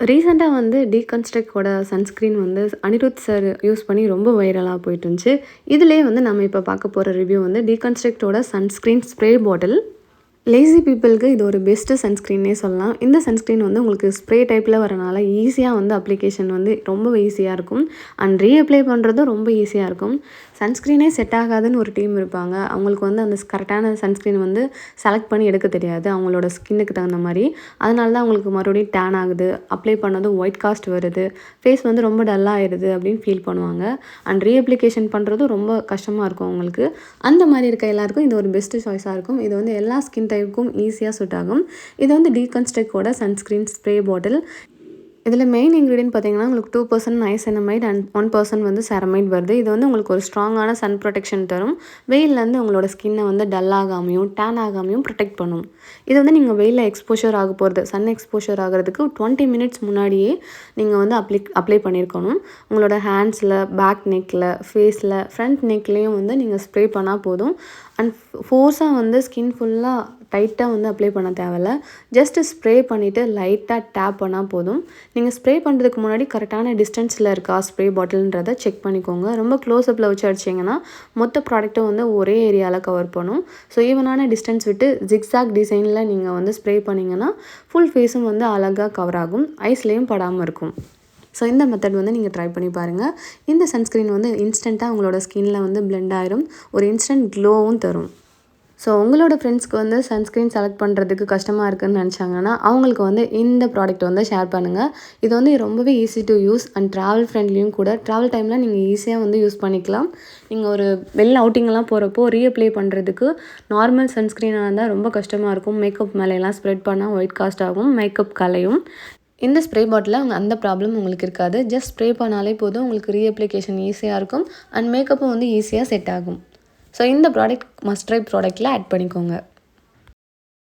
ரீசெண்டா வந்து டீகன்ஸ்ட்ரக்டோட சன்ஸ்கிரீன் வந்து அனிருத் சார் யூஸ் பண்ணி ரொம்ப வைரலா போயிட்டு இருந்துச்சு. இதிலேயே வந்து நம்ம இப்ப பார்க்க போற ரிவ்யூ வந்து டீகன்ஸ்ட்ரக்டோட சன்ஸ்கிரீன் ஸ்ப்ரே பாட்டில். லேசி பீப்பிளுக்கு இது ஒரு பெஸ்ட்டு சன்ஸ்க்ரீன்னே சொல்லலாம். இந்த சன்ஸ்க்ரீன் வந்து உங்களுக்கு ஸ்ப்ரே டைப்பில் வரனால ஈஸியாக வந்து அப்ளிகேஷன் வந்து ரொம்ப ஈஸியாக இருக்கும். அண்ட் ரீஅப்ளை பண்ணுறதும் ரொம்ப ஈஸியாக இருக்கும். சன்ஸ்க்ரீனே செட் ஆகாதுன்னு ஒரு டீம் இருப்பாங்க. அவங்களுக்கு வந்து அந்த கரெக்டான சன்ஸ்க்ரீன் வந்து செலக்ட் பண்ணி எடுக்க தெரியாது அவங்களோட ஸ்கின்னுக்கு தகுந்த மாதிரி. அதனால தான் அவங்களுக்கு மறுபடியும் டேன் ஆகுது, அப்ளை பண்ணதும் ஒயிட் காஸ்ட் வருது, ஃபேஸ் வந்து ரொம்ப டல்லாகிடுது அப்படின்னு ஃபீல் பண்ணுவாங்க. அண்ட் ரீஅப்ளிகேஷன் பண்ணுறதும் ரொம்ப கஷ்டமாக இருக்கும் அவங்களுக்கு. அந்த மாதிரி இருக்க எல்லாருக்கும் இது ஒரு பெஸ்ட்டு சாய்ஸாக இருக்கும். இது வந்து எல்லா ஸ்கின் டைப்புக்கும் ஈஸியாக சூட் ஆகும். இது வந்து டீகன்ஸ்ட்ரக்டோட சன்ஸ்க்ரீன் ஸ்ப்ரே பாட்டில். இதில் மெயின் இன்க்ரீடியன்ட் பார்த்தீங்கன்னா உங்களுக்கு 2% நைசினமைட் அண்ட் 1% வந்து செரமைட் வருது. இது வந்து உங்களுக்கு ஒரு ஸ்ட்ராங்கான சன் ப்ரொடெக்ஷன் தரும். வெயிலேருந்து உங்களோட ஸ்கின்னை வந்து டல் ஆகாமையும் டேன் ஆகாமையும் ப்ரொடெக்ட் பண்ணும். இது வந்து நீங்கள் வெயிலில் எக்ஸ்போஷர் ஆக போகிறது, சன் எக்ஸ்போஷர் ஆகிறதுக்கு 20 மினிட்ஸ் முன்னாடியே நீங்கள் வந்து அப்ளை பண்ணியிருக்கணும். உங்களோட ஹேண்ட்ஸில், பேக் நெக்கில், ஃபேஸில், ஃப்ரண்ட் நெக்லேயும் வந்து நீங்கள் ஸ்ப்ரே பண்ணால் போதும். அண்ட் ஃபோர்ஸாக வந்து ஸ்கின் ஃபுல்லாக டைட்டாக வந்து அப்ளை பண்ண தேவையில்ல. ஜஸ்ட்டு ஸ்ப்ரே பண்ணிவிட்டு லைட்டாக டேப் பண்ணால் போதும். நீங்கள் ஸ்ப்ரே பண்ணுறதுக்கு முன்னாடி கரெக்டான டிஸ்டன்ஸில் இருக்கா ஸ்ப்ரே பாட்டில்ன்றதை செக் பண்ணிக்கோங்க. ரொம்ப க்ளோஸ்அப்பில் வச்சு அடிச்சிங்கன்னா மொத்த ப்ராடக்ட்டும் வந்து ஒரே ஏரியாவில் கவர் பண்ணும். ஸோ ஈவனான டிஸ்டன்ஸ் விட்டு ஜிக்ஸாக் டிசைனில் நீங்கள் வந்து ஸ்ப்ரே பண்ணிங்கன்னா ஃபுல் ஃபேஸும் வந்து அழகாக கவர் ஆகும், ஐஸ்லேயும் படாமல் இருக்கும். ஸோ இந்த மெத்தட் வந்து நீங்கள் ட்ரை பண்ணி பாருங்கள். இந்த சன்ஸ்க்ரீன் வந்து இன்ஸ்டண்ட்டாக உங்களோட ஸ்கின்னில் வந்து பிளெண்ட் ஆயிரும், ஒரு இன்ஸ்டன்ட் க்ளோவும் தரும். ஸோ உங்களோட ஃப்ரெண்ட்ஸ்க்கு வந்து சன்ஸ்க்ரீன் செலக்ட் பண்ணுறதுக்கு கஷ்டமாக இருக்குதுன்னு நினச்சாங்கன்னா அவங்களுக்கு வந்து இந்த ப்ராடக்ட் வந்து ஷேர் பண்ணுங்கள். இது வந்து ரொம்பவே easy to use and travel ஃப்ரெண்ட்லியும் கூட. ட்ராவல் டைமில் நீங்கள் ஈஸியாக வந்து யூஸ் பண்ணிக்கலாம். நீங்கள் ஒரு வெளில அவுட்டிங்கெல்லாம் போகிறப்போ ரீஅப்ளை பண்ணுறதுக்கு நார்மல் சன்ஸ்க்ரீனாக இருந்தால் ரொம்ப கஷ்டமாக இருக்கும். மேக்கப் மேலையெல்லாம் ஸ்ப்ரெட் பண்ணால் ஒயிட் காஸ்ட் ஆகும், மேக்கப் கலையும். இந்த ஸ்ப்ரே பாட்டிலில் அந்த ப்ராப்ளம் உங்களுக்கு இருக்காது. ஜஸ்ட் ஸ்ப்ரே பண்ணாலே போதும், உங்களுக்கு ரீஅப்ளிகேஷன் ஈஸியாக இருக்கும் அண்ட் மேக்கப்பும் வந்து ஈஸியாக செட் ஆகும். ஸோ இந்த ப்ராடக்ட் மஸ்ட் ட்ரை ப்ராடக்ட்டில் ஆட் பண்ணிக்கோங்க.